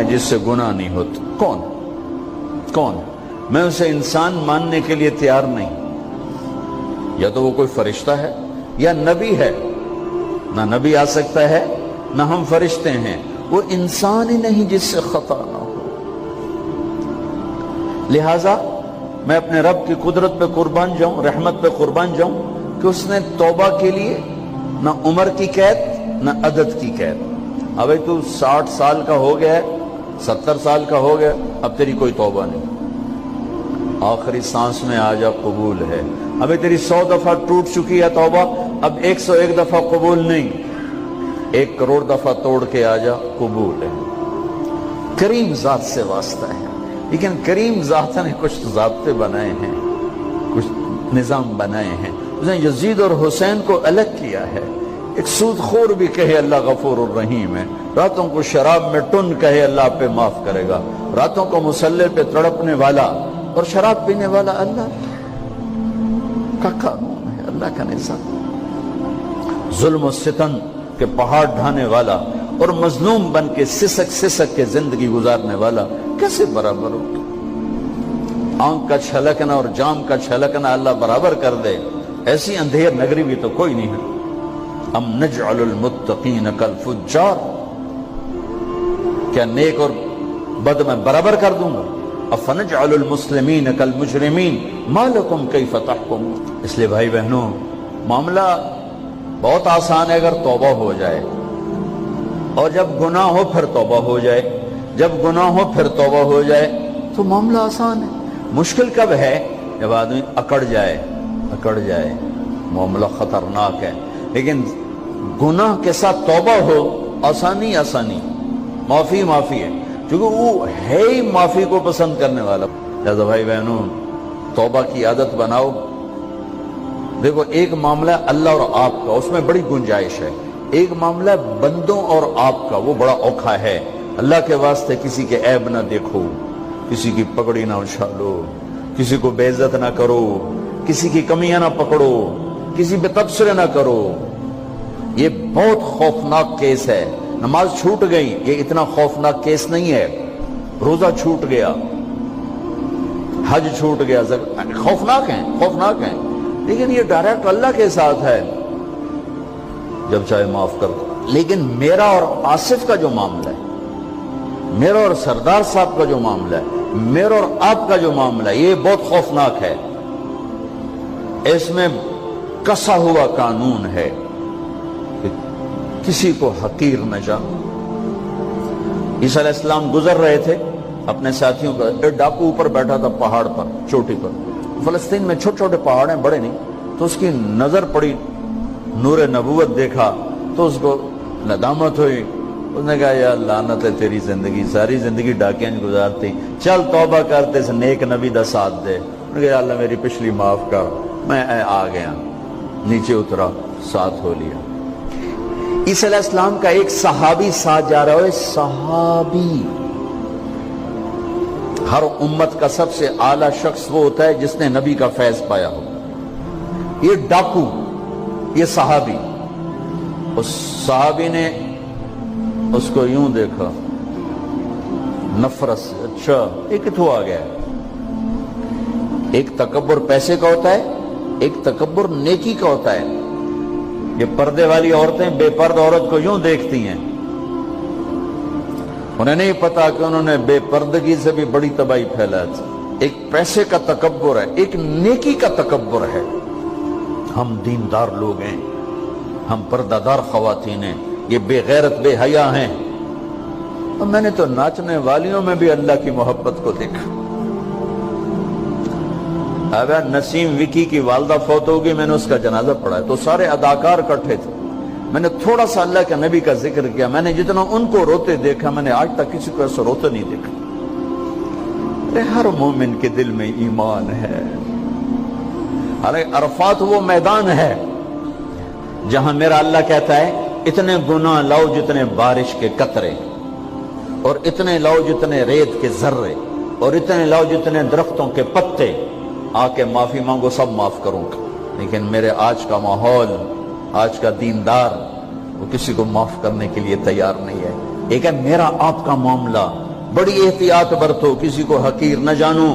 جس سے گناہ نہیں ہوتا؟ کون؟ میں اسے انسان ماننے کے لیے تیار نہیں. یا تو وہ کوئی فرشتہ ہے یا نبی ہے. نہ نبی آ سکتا ہے نہ ہم فرشتے ہیں. وہ انسان ہی نہیں جس سے خطا نہ ہو. لہذا میں اپنے رب کی قدرت پہ قربان جاؤں, رحمت پہ قربان جاؤں کہ اس نے توبہ کے لیے نہ عمر کی قید نہ عدد کی قید. ابھی تو 60 سال کا ہو گیا ہے, 70 سال کا ہو گیا, اب تیری کوئی توبہ نہیں. آخری سانس میں آ جا, قبول ہے. ابھی تیری 100 دفعہ ٹوٹ چکی ہے توبہ, اب 101 دفعہ قبول نہیں, 1 کروڑ دفعہ توڑ کے آ جا, قبول ہے. کریم ذات سے واسطہ ہے. لیکن کریم ذات نے کچھ ضابطے بنائے ہیں, کچھ نظام بنائے ہیں. اس نے یزید اور حسین کو الگ کیا ہے. ایک سود خور بھی کہے اللہ غفور الرحیم ہے, راتوں کو شراب میں ٹن کہے اللہ پہ معاف کرے گا, راتوں کو مصلی پہ تڑپنے والا اور شراب پینے والا اللہ کا قانون ہے, اللہ کا نظام. ظلم و ستم کے پہاڑ ڈھانے والا اور مظلوم بن کے سسک کے زندگی گزارنے والا کیسے برابر ہو؟ آنکھ کا چھلکنا اور جام کا چھلکنا اللہ برابر کر دے, ایسی اندھیر نگری بھی تو کوئی نہیں ہے. ام نجعل المتقین کالفجار, کیا نیک اور بد میں برابر کر دوں گا؟ افنجعل المسلمین کالمجرمین ما لکم کیف تحکمون. اس لیے بھائی بہنوں, معاملہ بہت آسان ہے اگر توبہ ہو جائے, اور جب گناہ ہو پھر توبہ ہو جائے, جب گناہ ہو پھر توبہ ہو جائے تو معاملہ آسان ہے. مشکل کب ہے؟ جب آدمی اکڑ جائے, معاملہ خطرناک ہے. لیکن گناہ کے ساتھ توبہ ہو, آسانی, معافی ہے, کیونکہ وہ ہے ہی معافی کو پسند کرنے والا. لہذا بھائی بہنوں, توبہ کی عادت بناؤ. دیکھو, ایک معاملہ ہے اللہ اور آپ کا, اس میں بڑی گنجائش ہے. ایک معاملہ ہے بندوں اور آپ کا, وہ بڑا اوکھا ہے. اللہ کے واسطے کسی کے عیب نہ دیکھو, کسی کی پگڑی نہ اچھالو, کسی کو بے عزت نہ کرو, کسی کی کمیاں نہ پکڑو, کسی پہ تبصرے نہ کرو. یہ بہت خوفناک کیس ہے. نماز چھوٹ گئی, یہ اتنا خوفناک کیس نہیں ہے. روزہ چھوٹ گیا, حج چھوٹ گیا, خوفناک ہیں, لیکن یہ ڈائریکٹ اللہ کے ساتھ ہے, جب چاہے معاف کر دو. لیکن میرا اور آصف کا جو معاملہ ہے, میرا اور سردار صاحب کا جو معاملہ ہے, میرا اور آپ کا جو معاملہ ہے, یہ بہت خوفناک ہے. اس میں کسا ہوا قانون ہے کہ کسی کو حقیر نہ جانو. عیسیٰ علیہ السلام گزر رہے تھے اپنے ساتھیوں کا, ایک ڈاکو اوپر بیٹھا تھا پہاڑ پر, چوٹی پر. فلسطین میں چھوٹے چھوٹے پہاڑ ہیں, بڑے نہیں. تو اس کی نظر پڑی, نور نبوت دیکھا تو اس کو ندامت ہوئی. اس نے کہا یا لعنت ہے تیری زندگی, ساری زندگی ڈاکیاں گزارتی, چل توبہ کرتے سے نیک نبی دا ساتھ دے. انہوں نے کہا یا اللہ میری پچھلی معاف کر. میں آ گیا, نیچے اترا, ساتھ ہو لیا. عیسیٰ علیہ السلام کا ایک صحابی ساتھ جا رہا ہے. صحابی, ہر امت کا سب سے اعلیٰ شخص وہ ہوتا ہے جس نے نبی کا فیض پایا ہو. یہ ڈاکو, یہ صحابی. اس صحابی نے اس کو یوں دیکھا, نفرت سے, اچھا یہ کتوں آ گیا. ایک تکبر پیسے کا ہوتا ہے, ایک تکبر نیکی کا ہوتا ہے. یہ پردے والی عورتیں بے پرد عورت کو یوں دیکھتی ہیں, انہیں نہیں پتا کہ انہوں نے بے پردگی سے بھی بڑی تباہی پھیلا تھی. ایک پیسے کا تکبر ہے, ایک نیکی کا تکبر ہے. ہم دیندار لوگ ہیں, ہم پردہ دار خواتین ہیں, یہ بے غیرت بے حیا ہیں. اور میں نے تو ناچنے والیوں میں بھی اللہ کی محبت کو دیکھا. اب نسیم وکی کی والدہ فوت ہوگی, میں نے اس کا جنازہ پڑھا ہے, تو سارے اداکار اکٹھے تھے. میں نے تھوڑا سا اللہ کے نبی کا ذکر کیا. میں نے جتنا ان کو روتے دیکھا, میں نے آج تک کسی کو ایسا روتے نہیں دیکھا. ہر مومن کے دل میں ایمان ہے. عرفات وہ میدان ہے جہاں میرا اللہ کہتا ہے اتنے گناہ لاؤ جتنے بارش کے قطرے, اور اتنے لاؤ جتنے ریت کے ذرے, اور اتنے لاؤ جتنے درختوں کے پتے, آ کے معافی مانگو, سب معاف کروں گا. لیکن میرے آج کا ماحول, آج کا دیندار, وہ کسی کو معاف کرنے کے لیے تیار نہیں ہے. ایک ہے میرا آپ کا معاملہ, بڑی احتیاط برتو، کسی کو حقیر نہ جانو،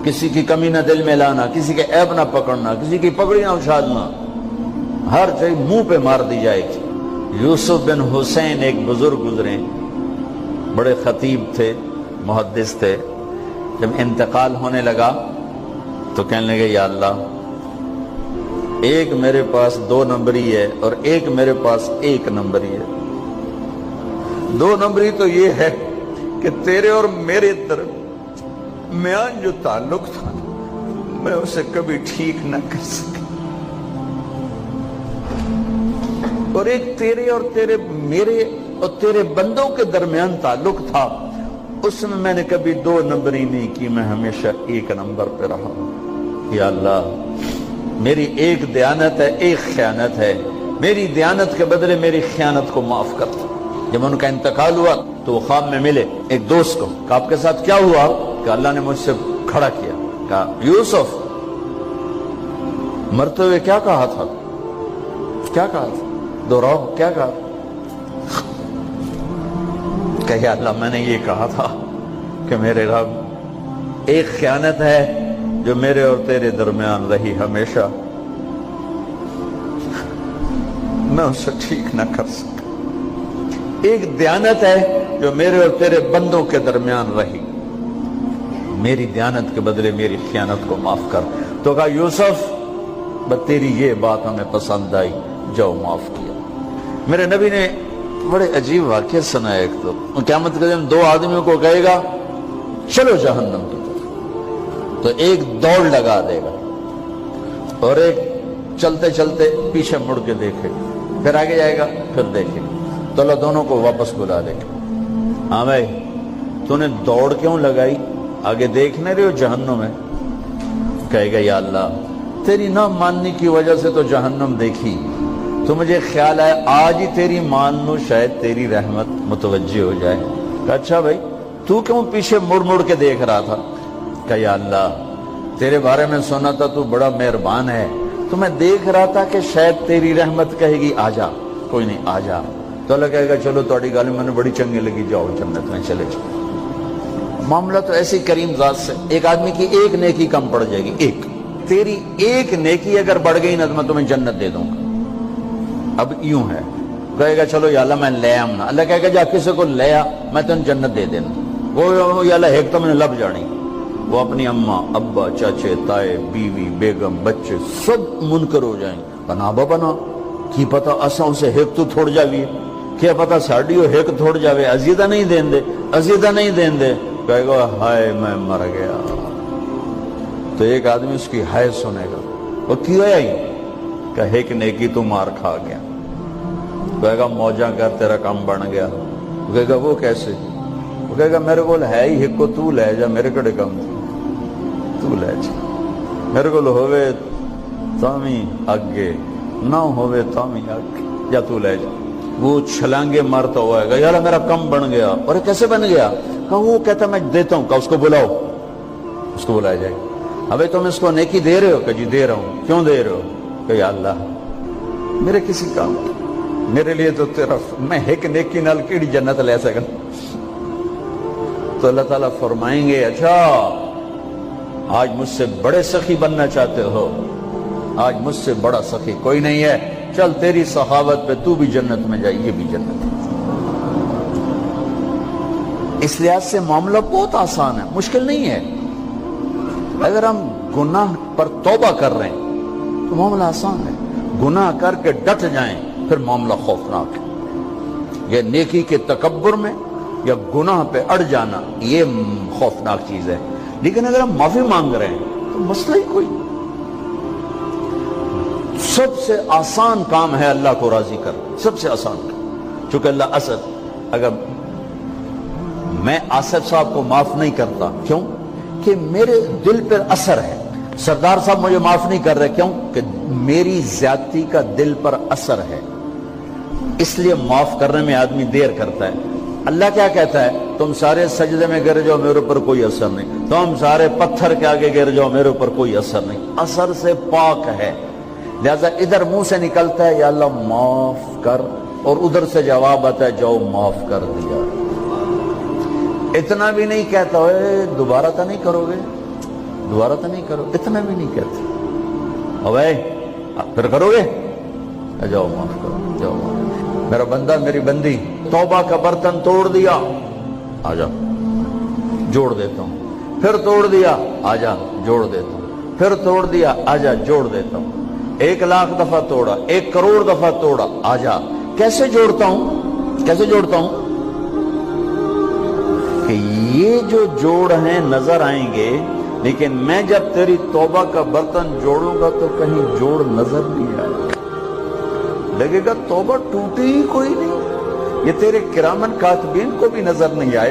کسی کی کمی نہ دل میں لانا، کسی کے عیب نہ پکڑنا، کسی کی پگڑی نہ اچھالنا، ہر چیز منہ پہ مار دی جائے گی۔ یوسف بن حسین ایک بزرگ گزرے، بڑے خطیب تھے، محدث تھے۔ جب انتقال ہونے لگا تو کہنے لگے یا اللہ، ایک میرے پاس 2 نمبری ہے اور ایک میرے پاس 1 نمبری ہے۔ 2 نمبری تو یہ ہے کہ تیرے اور میرے درمیان جو تعلق تھا میں اسے کبھی ٹھیک نہ کر سکا، اور ایک تیرے اور میرے اور تیرے بندوں کے درمیان تعلق تھا، اس میں نے کبھی 2 نمبری نہیں کی، میں ہمیشہ 1 نمبر پہ رہا۔ یا اللہ، میری ایک دیانت ہے، ایک خیانت ہے، میری دیانت کے بدلے میری خیانت کو معاف کر۔ جب ان کا انتقال ہوا تو وہ خواب میں ملے ایک دوست کو، کہ آپ کے ساتھ کیا ہوا؟ کہ اللہ نے مجھ سے کھڑا کیا، کہا یوسف مرتے ہوئے کیا کہا تھا؟ کیا کہا تھا؟ دوہراؤ، کیا کہا؟ کہ یا اللہ، میں نے یہ کہا تھا کہ میرے رب، ایک خیانت ہے جو میرے اور تیرے درمیان رہی ہمیشہ، میں اسے ٹھیک نہ کر سکا۔ ایک دیانت ہے جو میرے اور تیرے بندوں کے درمیان رہی، میری دیانت کے بدلے میری خیانت کو معاف کر۔ تو کہا یوسف، بس تیری یہ بات ہمیں پسند آئی، جاؤ معاف کیا۔ میرے نبی نے بڑے عجیب واقعہ سنا۔ ایک تو قیامت کے دن 2 آدمیوں کو کہے گا چلو جہنم کی طرف، تو ایک دوڑ لگا دے گا اور ایک چلتے چلتے پیچھے مڑ کے دیکھے، پھر آگے جائے گا، پھر دیکھے گا، تو اللہ دونوں کو واپس بلا لے گا۔ ہاں بھائی، تو نے دوڑ کیوں لگائی؟ آگے دیکھنے رہے ہو جہنم ہے؟ کہے گا یا اللہ، تیری نہ ماننے کی وجہ سے تو جہنم دیکھی، تو مجھے خیال آیا آج ہی تیری مان لوں، شاید تیری رحمت متوجہ ہو جائے۔ کہا اچھا بھائی، تو کیوں پیچھے مڑ مڑ کے دیکھ رہا تھا؟ کہ یا اللہ، تیرے بارے میں سنا تھا تو بڑا مہربان ہے، تو میں دیکھ رہا تھا کہ شاید تیری رحمت کہے گی آ جا۔ کوئی نہیں، آ جا۔ تو اللہ کہے گا چلو تھوڑی گالی میں نے بڑی چنگی لگی، جاؤ جنت میں چلے جاؤ۔ معاملہ تو ایسی کریم ذات سے، ایک آدمی کی ایک نیکی کم پڑ جائے گی، ایک تیری ایک نیکی اگر بڑھ گئی نا تو میں تمہیں جنت دے دوں گا۔ اب یوں ہے، کہے گا چلو یا اللہ میں لے آؤں نا، اللہ کہے گا جا کسی کو لے آ، میں تمہیں جنت دے دینا۔ وہ یا اللہ ایک تو میں نے لب جانی، وہ اپنی اماں ابا چاچے تائے بیوی بیگم بچے سب منکر ہو جائیں، بنا بنا کی پتہ اساں اسے ایک تو تھوڑ جاوی، کیا پتہ ساڑی ہو ایک تھوڑ جاوے، عزیدہ نہیں دین دے، عزیدہ نہیں دین دے۔ کہے گا ہائے میں مر گیا۔ تو ایک آدمی اس کی ہائے سنے گا، وہ کیوں آئی؟ کہ ایک نیکی تو مار کھا گیا۔ کہے گا موجہ کر، تیرا کام بن گیا۔ کہے گا وہ کیسے؟ وہ کہے گا میرے کو ہے ہی ایک کو، تو لے جا، میرے کڑے کم تو لے جا، میرے کو ہوئے تامی آگے نہ ہوئے تامی آگے، یا تو لے جا۔ وہ چھلانگے مارتا ہوا ہے، یار میرا کم بن گیا۔ اور کیسے بن گیا؟ کہ وہ کہتا میں دیتا ہوں، کہ اس کو بلاؤ، اس کو بلایا جائے گا۔ ابھی تم اس کو نیکی دے رہے ہو؟ کہ جی دے رہا ہوں۔ کیوں دے رہے ہو؟ کہ یا اللہ میرے کسی کام کی، میرے لیے تو تیرا، میں ایک نیکی نال کیڑی جنت لے سکا۔ تو اللہ تعالیٰ فرمائیں گے اچھا آج مجھ سے بڑے سخی بننا چاہتے ہو؟ آج مجھ سے بڑا سخی کوئی نہیں ہے، چل تیری سخاوت پہ تو بھی جنت میں جائے، یہ بھی جنت ہے۔ اس لحاظ سے معاملہ بہت آسان ہے، مشکل نہیں ہے۔ اگر ہم گناہ پر توبہ کر رہے ہیں تو معاملہ آسان ہے، گناہ کر کے ڈٹ جائیں پھر معاملہ خوفناک ہے۔ یہ نیکی کے تکبر میں یا گناہ پہ اڑ جانا یہ خوفناک چیز ہے۔ لیکن اگر ہم معافی مانگ رہے ہیں تو مسئلہ ہی کوئی، سب سے آسان کام ہے اللہ کو راضی کر، سب سے آسان کام۔ چونکہ اللہ اسد، اگر میں آصف صاحب کو معاف نہیں کرتا، کیوں کہ میرے دل پر اثر ہے، سردار صاحب مجھے معاف نہیں کر رہے، کیوں کہ میری زیادتی کا دل پر اثر ہے، اس لیے معاف کرنے میں آدمی دیر کرتا ہے۔ اللہ کیا کہتا ہے؟ تم سارے سجدے میں گر جاؤ، میرے اوپر کوئی اثر نہیں، تم سارے پتھر کے آگے گر جاؤ، میرے اوپر کوئی اثر نہیں، اثر سے پاک ہے۔ لہذا ادھر منہ سے نکلتا ہے یا اللہ معاف کر، اور ادھر سے جواب آتا ہے جاؤ معاف کر دیا۔ اتنا بھی نہیں کہتا ہوئے دوبارہ تو نہیں کرو گے، دوبارہ تو نہیں کرو، اتنا بھی نہیں کہتا، اوے پھر کرو گے، جاؤ معاف کرو، جاؤ معاف، میرا بندہ میری بندی توبہ کا برتن توڑ دیا، آ جا جوڑ دیتا ہوں، پھر توڑ دیا، آ جا جوڑ دیتا ہوں، پھر توڑ دیا، آ جا جوڑ دیتا ہوں، 1,00,000 دفعہ توڑا، 1 کروڑ دفعہ توڑا، آ جا، کیسے جوڑتا ہوں، کیسے جوڑتا ہوں؟ کہ یہ جو جوڑ ہیں نظر آئیں گے، لیکن میں جب تیری توبہ کا برتن جوڑوں گا تو کہیں جوڑ نظر نہیں آئے گا، لگے گا توبہ ٹوٹی ہی کوئی نہیں، یہ تیرے کرامن کاتبین کو بھی نظر نہیں آئے گا۔